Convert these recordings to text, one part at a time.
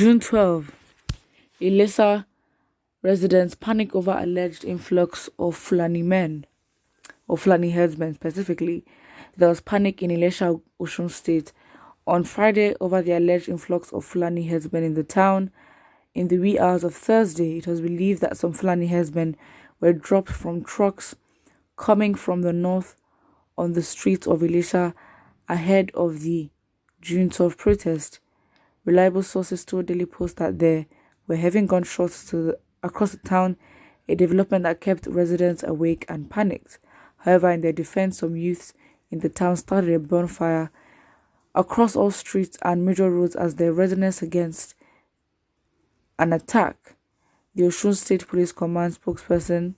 June 12, Ilesha residents panic over alleged influx of Fulani men, or Fulani herdsmen specifically. There was panic in Ilesha, Osun State, on Friday over the alleged influx of Fulani herdsmen in the town. In the wee hours of Thursday, it was believed that some Fulani herdsmen were dropped from trucks coming from the north on the streets of Ilesha ahead of the June 12 protest. Reliable sources told Daily Post that there were heavy gunshots across the town, a development that kept residents awake and panicked. However, in their defense, some youths in the town started a bonfire across all streets and major roads as their readiness against an attack. The Osun State Police Command spokesperson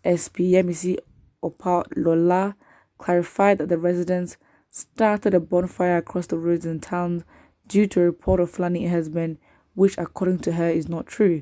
SP Yemisi Opalola clarified that the residents started a bonfire across the roads in town due to a report of Fulani herdsmen, which according to her is not true.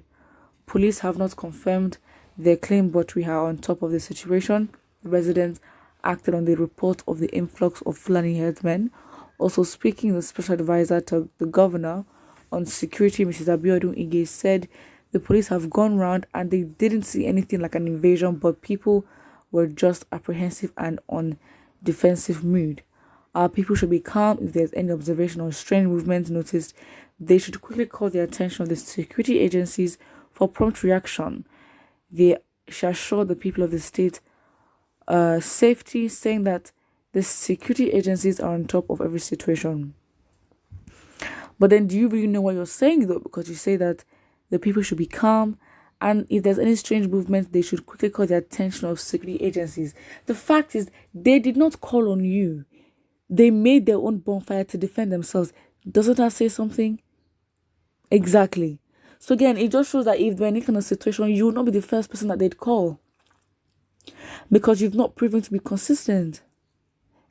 Police have not confirmed their claim, but we are on top of the situation. The residents acted on the report of the influx of Fulani herdsmen. Also speaking, the special advisor to the governor on security, Mrs. Abiodun Ige, said the police have gone round and they didn't see anything like an invasion, but people were just apprehensive and on defensive mood. Our people should be calm. If there's any observation or strange movements noticed, they should quickly call the attention of the security agencies for prompt reaction. They shall assure the people of the state safety, saying that the security agencies are on top of every situation. But then do you really know what you're saying though? Because you say that the people should be calm, and if there's any strange movement, they should quickly call the attention of security agencies. The fact is, they did not call on you. They made their own bonfire to defend themselves. Doesn't that say something? Exactly. So again, it just shows that if they're in any kind of situation, you will not be the first person that they'd call, because you've not proven to be consistent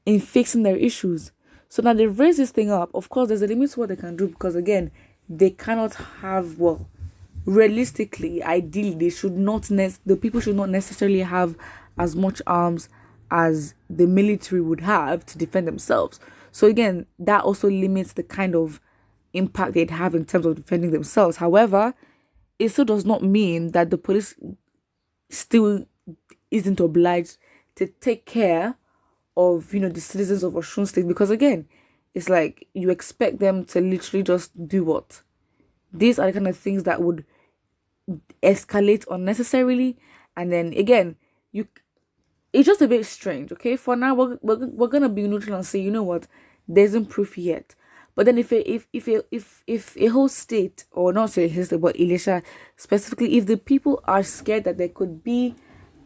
in fixing their issues. So now they raise this thing up. Of course, there's a limit to what they can do, because again, they cannot have, well, realistically, ideally, they should not, the people should not necessarily have as much arms as the military would have to defend themselves. So again, that also limits the kind of impact they'd have in terms of defending themselves. However, it still does not mean that the police still isn't obliged to take care of, the citizens of Osun State, because again, it's like you expect them to literally just do what? These are the kind of things that would escalate unnecessarily, and then again, it's just a bit strange. Okay, for now we're gonna be neutral and say, you know what, there isn't proof yet. But then if a whole state, or not say a state, but Ilesha specifically, if the people are scared that there could be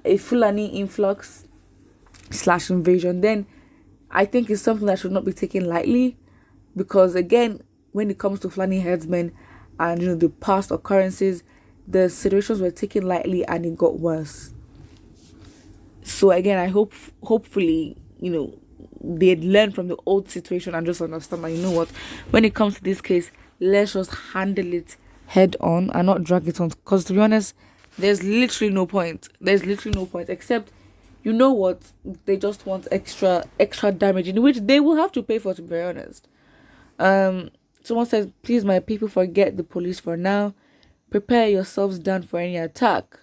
a Fulani influx / invasion, then I think it's something that should not be taken lightly, because again, when it comes to Fulani herdsmen and the past occurrences, the situations were taken lightly and it got worse. So again, I hopefully they'd learn from the old situation and just understand that, when it comes to this case, let's just handle it head on and not drag it on, because to be honest, there's literally no point, except they just want extra damage, in which they will have to pay for, to be very honest. Someone says, please my people, forget the police for now, prepare yourselves down for any attack.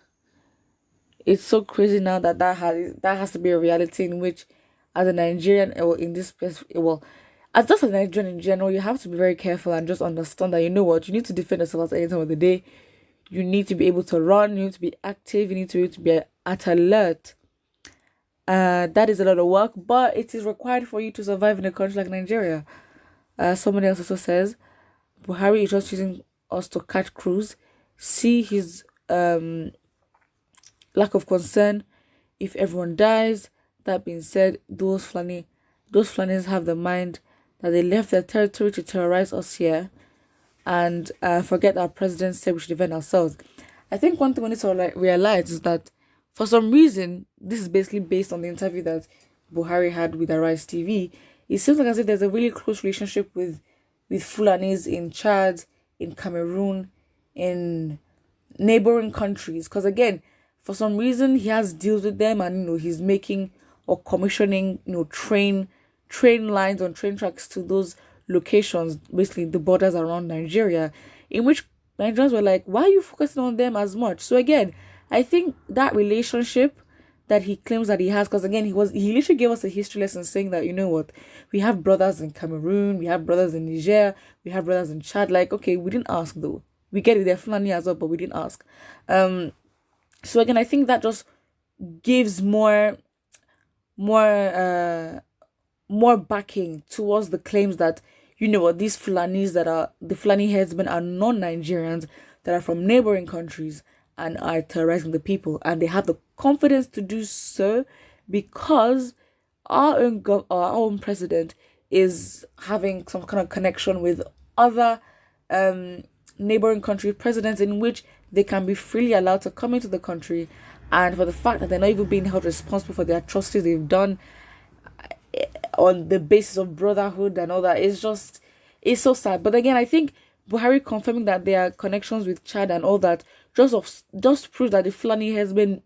It's so crazy now that has to be a reality, in which as a Nigerian, or in this place, as just a Nigerian in general, you have to be very careful and just understand that, you need to defend yourself at any time of the day. You need to be able to run, you need to be active, you need to be able to be at alert. That is a lot of work, but it is required for you to survive in a country like Nigeria. Somebody else also says, Buhari is just using us to catch crews. See his lack of concern if everyone dies. That being said, those Fulanis have the mind that they left their territory to terrorize us here, and forget our president said we should defend ourselves. I think one thing we need to realize is that for some reason, this is basically based on the interview that Buhari had with Arise TV. It seems like as if there's a really close relationship with Fulanis in Chad, in Cameroon, in neighboring countries. Because again, for some reason, he has deals with them, and he's making or commissioning train lines on train tracks to those locations, basically the borders around Nigeria. in which Nigerians were like, why are you focusing on them as much? So again, I think that relationship that he claims that he has, because again, he literally gave us a history lesson saying that, you know what, we have brothers in Cameroon, we have brothers in Niger, we have brothers in Chad. Like, okay, we didn't ask though. We get it, they're Fulani as well, but we didn't ask. So again, I think that just gives more backing towards the claims that, you know what, these Fulanis that are the Fulani herdsmen are non-Nigerians that are from neighboring countries and are terrorizing the people, and they have the confidence to do so because our own president is having some kind of connection with other neighboring country presidents, in which they can be freely allowed to come into the country, and for the fact that they're not even being held responsible for the atrocities they've done on the basis of brotherhood and all that, it's so sad. But again, I think Buhari confirming that there are connections with Chad and all that just proves that the Fulani has been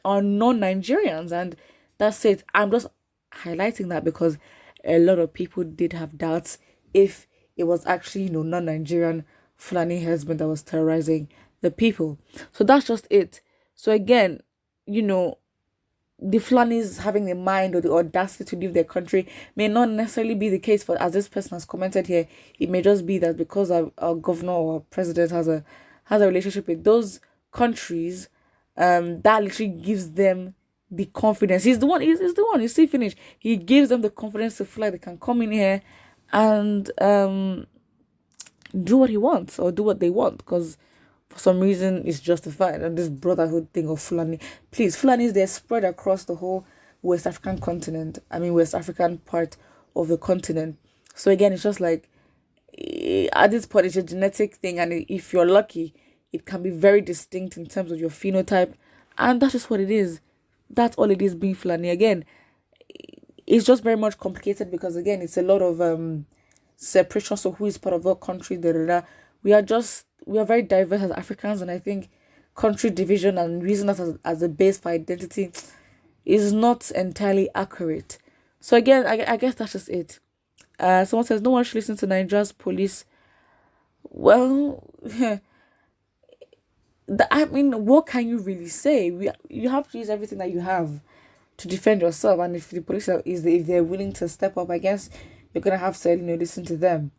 are non-Nigerians, and that's it. I'm just highlighting that because a lot of people did have doubts if it was actually, you know, non-Nigerian Fulani husband that was terrorizing the people. So that's just it. So again, you know, the Fulanis having the mind or the audacity to leave their country may not necessarily be the case. For, as this person has commented here, it may just be that because our governor or president has a relationship with those countries, that literally gives them the confidence. He's the one. He's the one. You see, finish. He gives them the confidence to feel like they can come in here and do what he wants or do what they want, because for some reason it's justified. And this brotherhood thing of Fulani, please, Fulanis, they're spread across the whole West African continent. I mean, West African part of the continent. So again, it's just like, at this point, it's a genetic thing, and if you're lucky, it can be very distinct in terms of your phenotype, and that's just what it is. That's all it is, being Fulani. Again, it's just very much complicated because again, it's a lot of separation. So who is part of what country? We are very diverse as Africans, and I think country division and using that as a base for identity is not entirely accurate. So again, I guess that's just it. Someone says no one should listen to Nigeria's police. Well, I mean, what can you really say? You have to use everything that you have to defend yourself, and if the police if they're willing to step up, I guess you're gonna have to, you know, listen to them.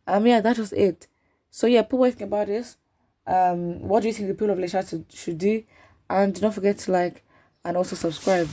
Yeah, that's just it. So yeah, put what you think about this. What do you think the people of Ilesha should do? And do not forget to like and also subscribe.